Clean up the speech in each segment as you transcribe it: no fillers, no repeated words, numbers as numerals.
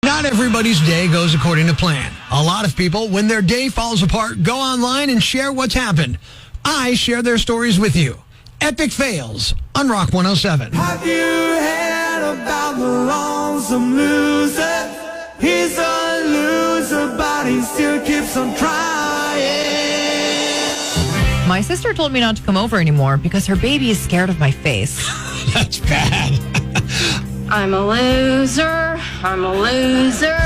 Not everybody's day goes according to plan. A lot of people, when their day falls apart, go online and share what's happened. I share their stories with you. Epic fails on Rock 107. Have you heard about the lonesome loser? He's a loser, but he still keeps on trying. My sister told me not to come over anymore because her baby is scared of my face. That's bad. I'm a loser. I'm a loser.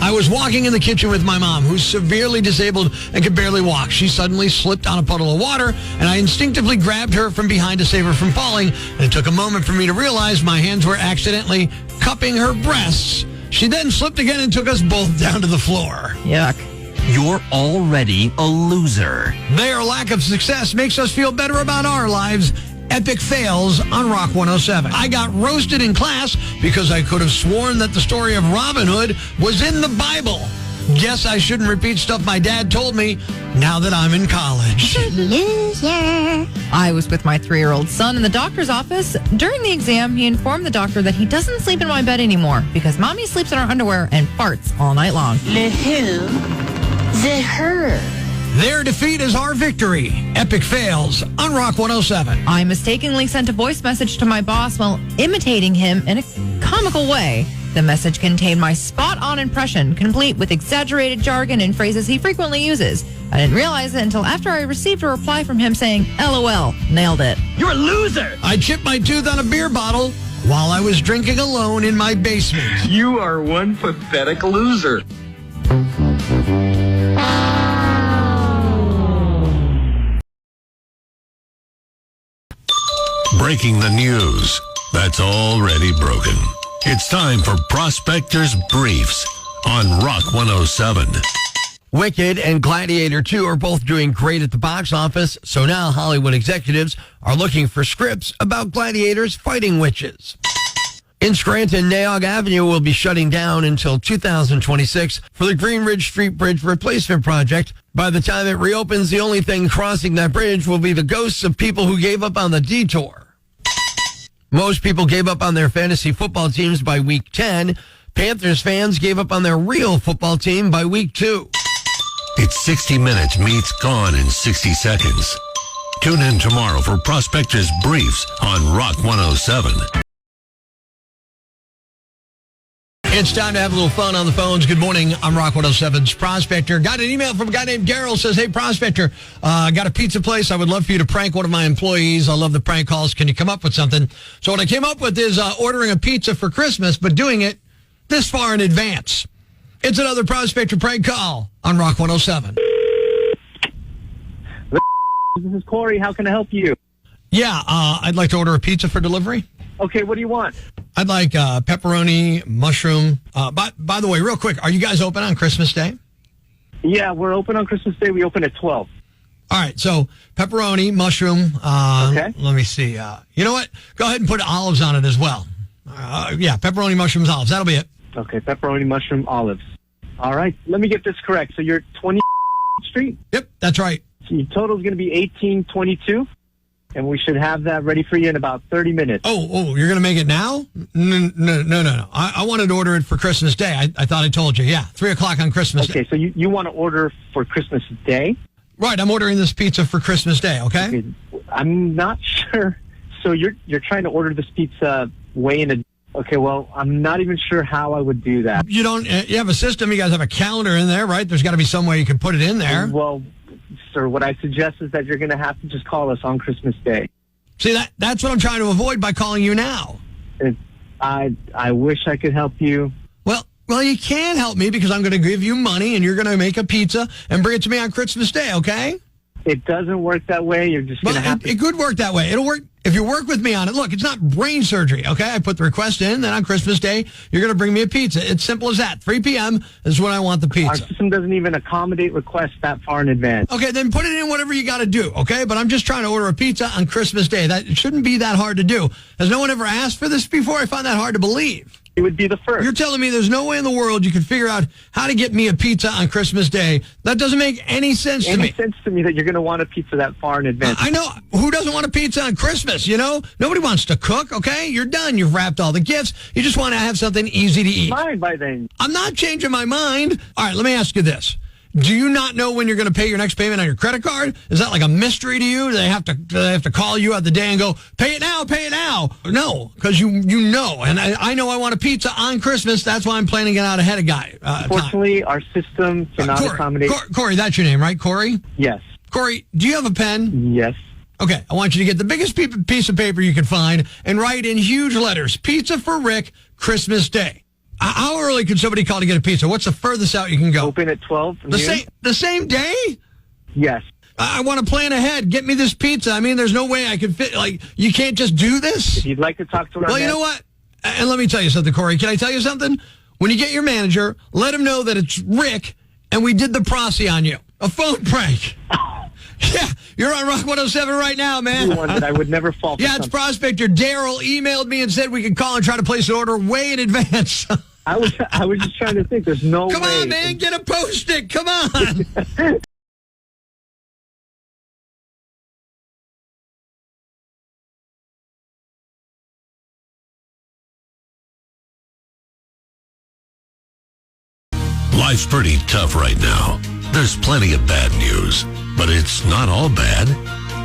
I was walking in the kitchen with my mom, who's severely disabled and can barely walk. She suddenly slipped on a puddle of water, and I instinctively grabbed her from behind to save her from falling. And it took a moment for me to realize my hands were accidentally cupping her breasts. She then slipped again and took us both down to the floor. Yuck. You're already a loser. Their lack of success makes us feel better about our lives. Epic fails on Rock 107. I got roasted in class because I could have sworn that the story of Robin Hood was in the Bible. Guess I shouldn't repeat stuff my dad told me now that I'm in college. Loser. I was with my 3-year-old son in the doctor's office. During the exam, he informed the doctor that he doesn't sleep in my bed anymore because mommy sleeps in her underwear and farts all night long. The who? The her. Their defeat is our victory. Epic fails on Rock 107. I mistakenly sent a voice message to my boss while imitating him in a comical way. The message contained my spot-on impression, complete with exaggerated jargon and phrases he frequently uses. I didn't realize it until after I received a reply from him saying, LOL, nailed it. You're a loser. I chipped my tooth on a beer bottle while I was drinking alone in my basement. You are one pathetic loser. Breaking the news that's already broken. It's time for Prospector's Briefs on Rock 107. Wicked and Gladiator 2 are both doing great at the box office, so now Hollywood executives are looking for scripts about gladiators fighting witches. In Scranton, Naog Avenue will be shutting down until 2026 for the Green Ridge Street Bridge Replacement Project. By the time it reopens, the only thing crossing that bridge will be the ghosts of people who gave up on the detour. Most people gave up on their fantasy football teams by week 10. Panthers fans gave up on their real football team by week 2. It's 60 Minutes meets Gone in 60 Seconds. Tune in tomorrow for Prospector's Briefs on Rock 107. It's time to have a little fun on the phones. Good morning. I'm Rock 107's Prospector. Got an email from a guy named Daryl. Says, hey, Prospector, got a pizza place. I would love for you to prank one of my employees. I love the prank calls. Can you come up with something? So what I came up with is ordering a pizza for Christmas, but doing it this far in advance. It's another Prospector prank call on Rock 107. This is Corey. How can I help you? Yeah, I'd like to order a pizza for delivery. Okay, what do you want? I'd like pepperoni, mushroom. By the way, real quick, are you guys open on Christmas Day? Yeah, we're open on Christmas Day. We open at 12. All right, so pepperoni, mushroom. Okay. Let me see. You know what? Go ahead and put olives on it as well. Yeah, pepperoni, mushrooms, olives. That'll be it. Okay, pepperoni, mushroom, olives. All right, let me get this correct. So you're 20 Street? Yep, that's right. So your total is going to be 1822, and we should have that ready for you in about 30 minutes. Oh, you're going to make it now? No. I wanted to order it for Christmas Day. I thought I told you. Yeah, 3 o'clock on Christmas Day. Okay, so you want to order for Christmas Day? Right, I'm ordering this pizza for Christmas Day, okay? I'm not sure. So you're trying to order this pizza way in a... Okay, well, I'm not even sure how I would do that. You have a system. You guys have a calendar in there, right? There's got to be some way you can put it in there. Well, sir, what I suggest is that you're going to have to just call us on Christmas Day. See, that's what I'm trying to avoid by calling you now. I wish I could help you. Well, you can help me because I'm going to give you money and you're going to make a pizza and bring it to me on Christmas Day, okay? It doesn't work that way. You're just going to have to... It could work that way. It'll work if you work with me on it. Look, it's not brain surgery, okay? I put the request in, then on Christmas Day, you're going to bring me a pizza. It's simple as that. 3 p.m. is when I want the pizza. Our system doesn't even accommodate requests that far in advance. Okay, then put it in whatever you got to do, okay? But I'm just trying to order a pizza on Christmas Day. That it shouldn't be that hard to do. Has no one ever asked for this before? I find that hard to believe. It would be the first. You're telling me there's no way in the world you can figure out how to get me a pizza on Christmas Day? That doesn't make any sense to me. Any sense to me that you're going to want a pizza that far in advance. I know. Who doesn't want a pizza on Christmas, you know? Nobody wants to cook, okay? You're done. You've wrapped all the gifts. You just want to have something easy to eat. Mine by then. I'm not changing my mind. All right, let me ask you this. Do you not know when you're going to pay your next payment on your credit card? Is that like a mystery to you? Do they have to call you out the day and go, pay it now, pay it now? No, because you know. And I know I want a pizza on Christmas. That's why I'm planning it out ahead of time. Unfortunately, our system cannot accommodate. Corey, that's your name, right? Corey? Yes. Corey, do you have a pen? Yes. Okay, I want you to get the biggest piece of paper you can find and write in huge letters, Pizza for Rick, Christmas Day. How early could somebody call to get a pizza? What's the furthest out you can go? Open at 12. The same day? Yes. I want to plan ahead. Get me this pizza. I mean, there's no way I could fit. Like, you can't just do this? If you'd like to talk to our Well, you know what? And let me tell you something, Corey. Can I tell you something? When you get your manager, let him know that it's Rick and we did the prosy on you. A phone prank. Yeah, you're on Rock 107 right now, man. One that I would never fall for. Yeah, it's Prospector. Daryl emailed me and said we could call and try to place an order way in advance. I was just trying to think. There's no way. Come on, man. Get a Post-it. Come on. Life's pretty tough right now. There's plenty of bad news, but it's not all bad.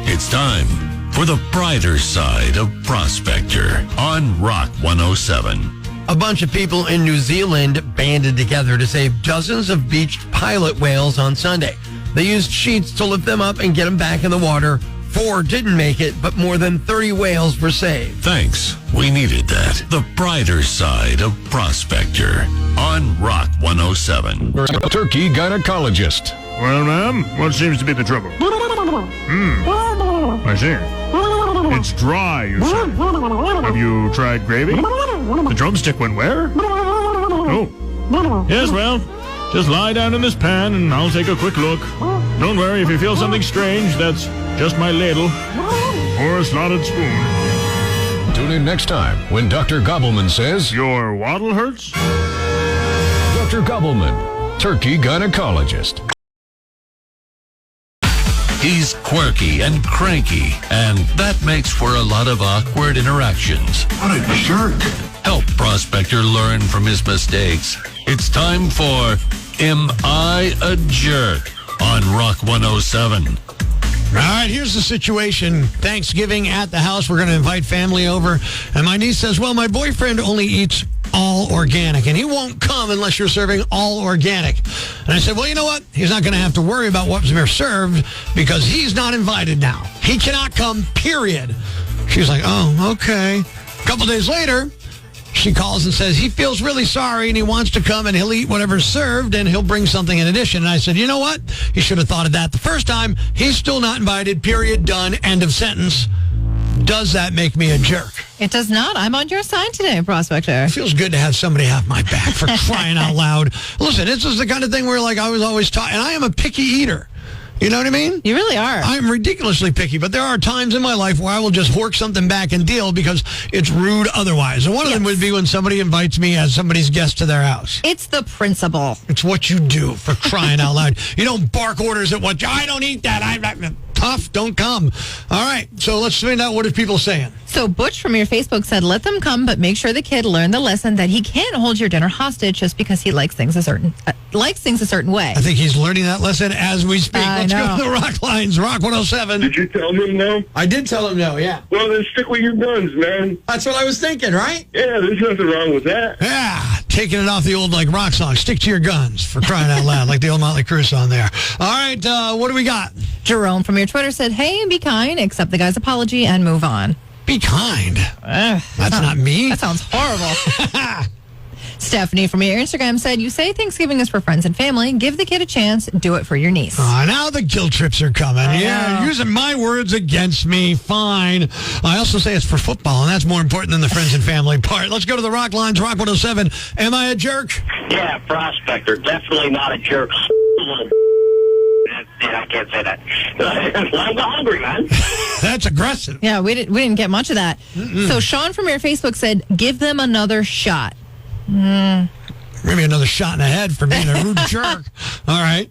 It's time for the brighter side of Prospector on Rock 107. A bunch of people in New Zealand banded together to save dozens of beached pilot whales on Sunday. They used sheets to lift them up and get them back in the water. 4 didn't make it, but more than 30 whales were saved. Thanks. We needed that. The brighter side of Prospector on Rock 107. Turkey gynecologist. Well, ma'am, what seems to be the trouble? I see. It's dry, you say. Have you tried gravy? The drumstick went where? Oh. Yes, well, just lie down in this pan and I'll take a quick look. Don't worry, if you feel something strange, that's just my ladle or a slotted spoon. Tune in next time when Dr. Gobbleman says, Your waddle hurts? Dr. Gobbleman, turkey gynecologist. He's quirky and cranky, and that makes for a lot of awkward interactions. What a jerk. Help Prospector learn from his mistakes. It's time for Am I a Jerk on Rock 107. All right, here's the situation. Thanksgiving at the house. We're going to invite family over. And my niece says, well, my boyfriend only eats all organic, and he won't come unless you're serving all organic. And I said, well, you know what? He's not going to have to worry about what's being served because he's not invited now. He cannot come, period. She's like, oh, okay. A couple days later, she calls and says he feels really sorry and he wants to come and he'll eat whatever's served and he'll bring something in addition. And I said, you know what? He should have thought of that the first time. He's still not invited, period, done, end of sentence. Does that make me a jerk? It does not. I'm on your side today, Prospector. It feels good to have somebody have my back, for crying out loud. Listen, this is the kind of thing where like I was always taught, and I am a picky eater. You know what I mean? You really are. I'm ridiculously picky, but there are times in my life where I will just hork something back and deal because it's rude otherwise. And one of them would be when somebody invites me as somebody's guest to their house. It's the principle. It's what you do, for crying out loud. You don't bark orders at what, I don't eat that. I'm tough, don't come. All right, so let's find out what are people saying. So Butch from your Facebook said, let them come, but make sure the kid learn the lesson that he can't hold your dinner hostage just because he likes things a certain way. I think he's learning that lesson as we speak. Let's go to the Rock Lines, Rock 107. Did you tell him no? I did tell him no, yeah. Well, then stick with your guns, man. That's what I was thinking, right? Yeah, there's nothing wrong with that. Yeah, taking it off the old like rock song. Stick to your guns, for crying out loud, like the old Motley Crue song there. All right, what do we got? Jerome from your Twitter said, hey, be kind, accept the guy's apology, and move on. Be kind. That's not me. That sounds horrible. Stephanie from your Instagram said, you say Thanksgiving is for friends and family. Give the kid a chance. Do it for your niece. Now the guilt trips are coming. Yeah, using my words against me. Fine. I also say it's for football, and that's more important than the friends and family part. Let's go to the Rock Lines, Rock 107. Am I a jerk? Yeah, Prospector. Definitely not a jerk. Yeah, I can't say that. I'm hungry, man. That's aggressive. Yeah, we didn't get much of that. So Sean from your Facebook said, give them another shot. Maybe another shot in the head for being a rude jerk. All right.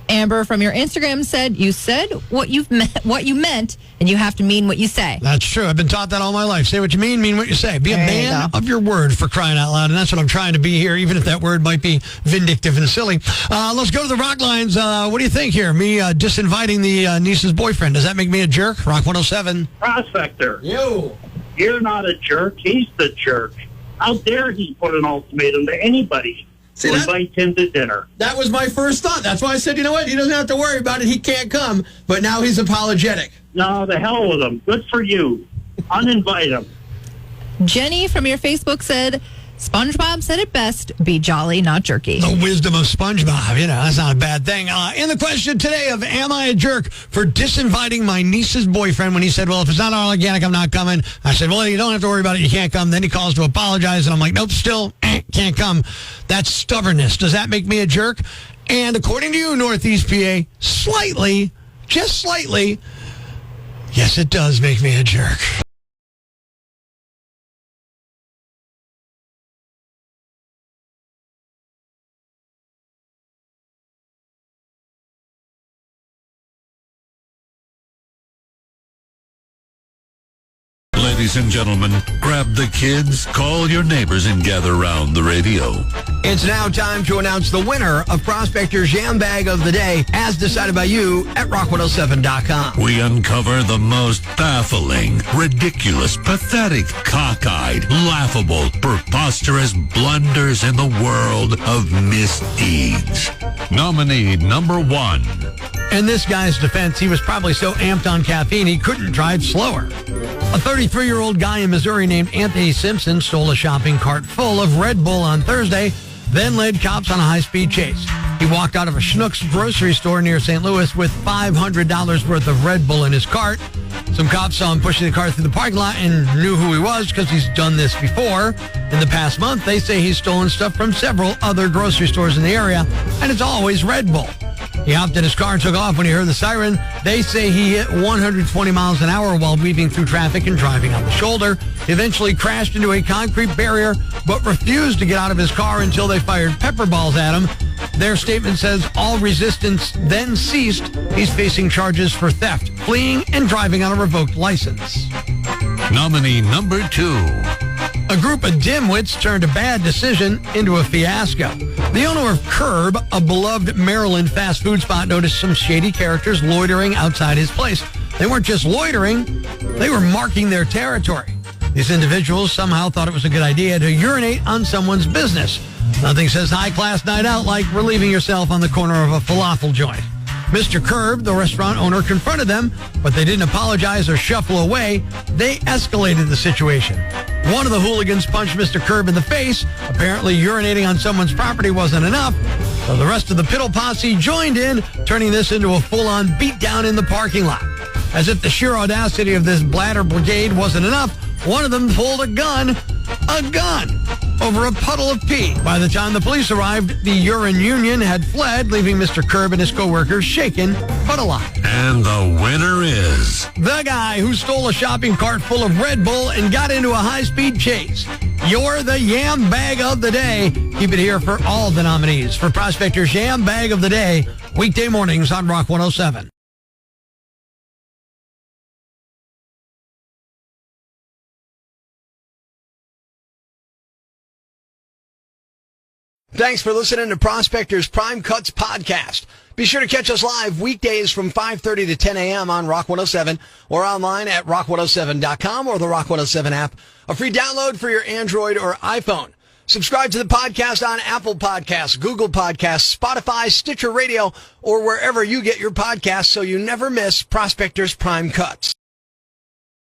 Amber from your Instagram said, you said what you meant, and you have to mean what you say. That's true. I've been taught that all my life. Say what you mean what you say. Be a There you man go. of your word, for crying out loud. And that's what I'm trying to be here, even if that word might be vindictive and silly. Let's go to the rock lines. What do you think here? Me disinviting the niece's boyfriend. Does that make me a jerk? Rock 107. Prospector. Yo. You're not a jerk. He's the jerk. How dare he put an ultimatum to anybody to invite him to dinner? That was my first thought. That's why I said, you know what? He doesn't have to worry about it. He can't come. But now he's apologetic. No, the hell with him. Good for you. Uninvite him. Jenny from your Facebook said, SpongeBob said it best, be jolly, not jerky. The wisdom of SpongeBob. That's not a bad thing. In the question today of, am I a jerk for disinviting my niece's boyfriend when he said, well, if it's not all organic, I'm not coming. I said, well, you don't have to worry about it. You can't come. Then he calls to apologize, and I'm like, nope, still can't come. That's stubbornness. Does that make me a jerk? And according to you, Northeast PA, slightly, just slightly, yes, it does make me a jerk. Ladies and gentlemen, grab the kids, call your neighbors, and gather around the radio. It's now time to announce the winner of Prospector's Jam Bag of the Day, as decided by you at rock107.com. We uncover the most baffling, ridiculous, pathetic, cockeyed, laughable, preposterous blunders in the world of misdeeds. Nominee number 1. In this guy's defense, he was probably so amped on caffeine he couldn't drive slower. A 33-year-old guy in Missouri named Anthony Simpson stole a shopping cart full of Red Bull on Thursday, then led cops on a high-speed chase. He walked out of a Schnucks grocery store near St. Louis with $500 worth of Red Bull in his cart. Some cops saw him pushing the cart through the parking lot and knew who he was because he's done this before. In the past month, they say he's stolen stuff from several other grocery stores in the area, and it's always Red Bull. He hopped in his car and took off when he heard the siren. They say he hit 120 miles an hour while weaving through traffic and driving on the shoulder. He eventually crashed into a concrete barrier, but refused to get out of his car until they fired pepper balls at him. Their statement says all resistance then ceased. He's facing charges for theft, fleeing, and driving on a revoked license. Nominee number 2. A group of dimwits turned a bad decision into a fiasco. The owner of Curb, a beloved Maryland fast food spot, noticed some shady characters loitering outside his place. They weren't just loitering, they were marking their territory. These individuals somehow thought it was a good idea to urinate on someone's business. Nothing says high-class night out like relieving yourself on the corner of a falafel joint. Mr. Curb, the restaurant owner, confronted them, but they didn't apologize or shuffle away. They escalated the situation. One of the hooligans punched Mr. Curb in the face. Apparently, urinating on someone's property wasn't enough, so the rest of the Piddle posse joined in, turning this into a full-on beatdown in the parking lot. As if the sheer audacity of this bladder brigade wasn't enough, one of them pulled a gun, over a puddle of pee. By the time the police arrived, the urine union had fled, leaving Mr. Curb and his co-workers shaken but alive. And the winner is the guy who stole a shopping cart full of Red Bull and got into a high-speed chase. You're the Yam Bag of the Day. Keep it here for all the nominees for Prospector's Yam Bag of the Day, weekday mornings on Rock 107. Thanks for listening to Prospector's Prime Cuts podcast. Be sure to catch us live weekdays from 5:30 to 10 a.m. on Rock 107 or online at rock107.com or the Rock 107 app, a free download for your Android or iPhone. Subscribe to the podcast on Apple Podcasts, Google Podcasts, Spotify, Stitcher Radio, or wherever you get your podcasts so you never miss Prospector's Prime Cuts.